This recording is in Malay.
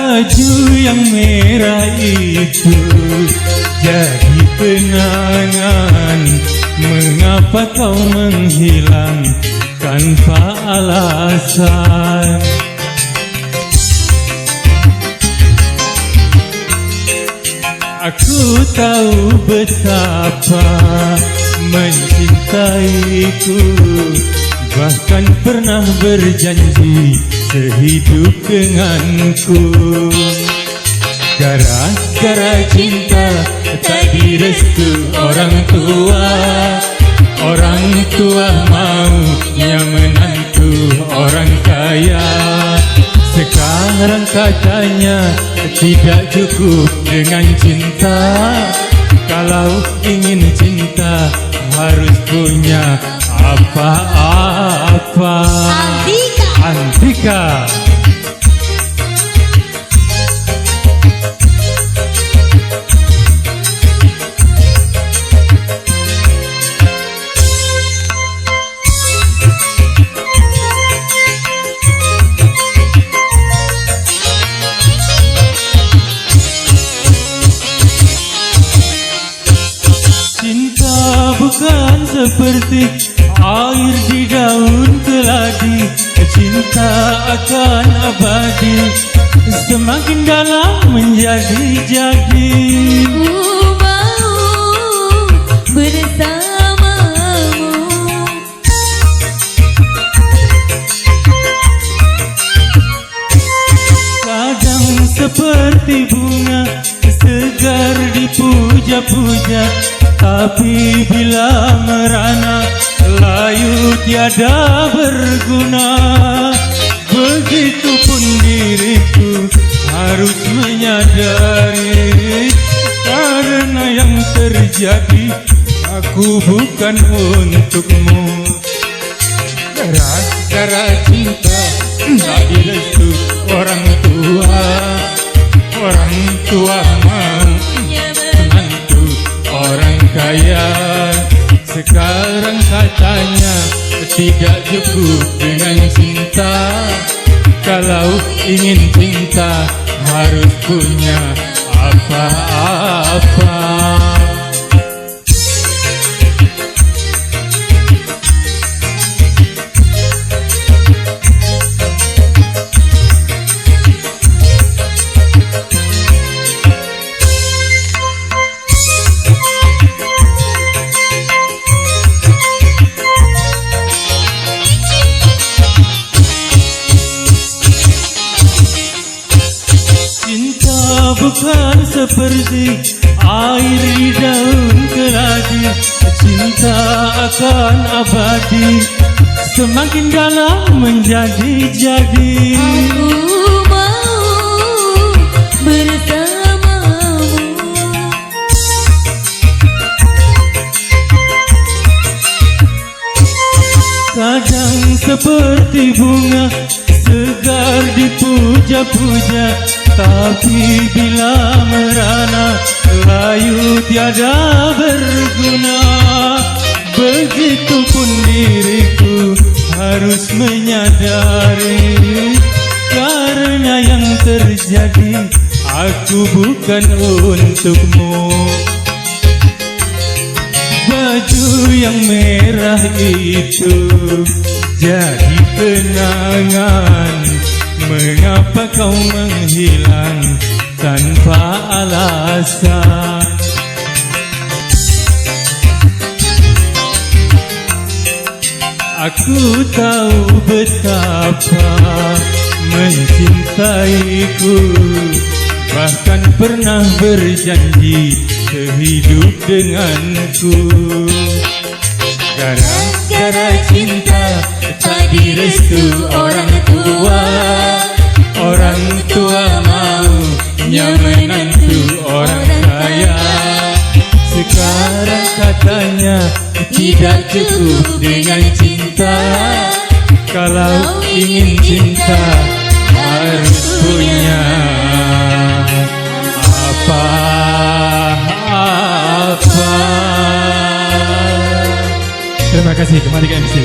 Baju yang merah itu jadi kenangan. Mengapa kau menghilang tanpa alasan? Aku tahu betapa mencintaiku, bahkan pernah berjanji sehidup denganku. Gara-gara cinta tak direstu orang tua. Orang tua maunya menantu orang kaya. Sekarang katanya tidak cukup dengan cinta. Kalau ingin cinta harus punya apa-apa. Antika. Bukan seperti air di daun keladi. Cinta akan abadi, semakin dalam menjadi-jadi. Ku mau bersamamu. Kadang seperti bunga segar dipuja-puja, tapi bila merana layu tiada berguna. Begitupun diriku harus menyadari, karena yang terjadi aku bukan untukmu. Gara-gara cinta tak direstu orang tua. Orang tua mau menantu orang kaya. Sekarang katanya tidak cukup dengan cinta. Kalau ingin cinta harus punya apa-apa. Bukan seperti air di daun keladi. Cinta akan abadi, semakin dalam menjadi-jadi. Aku mau bersamamu. Kadang seperti bunga segar dipuja-puja, tapi bila merana layu tiada berguna. Begitupun diriku harus menyadari, karena yang terjadi aku bukan untukmu. Baju yang merah itu jadi kenangan. Mengapa kau menghilang tanpa alasan? Aku tahu betapa mencintaiku, bahkan pernah berjanji sehidup denganku. Gara-gara cinta tak direstu orang tua. Orang tua maunya menantu orang kaya. Sekarang katanya tidak cukup dengan cinta. Kalau ingin cinta harus punya apa-apa. Terima kasih, kembali ke MC.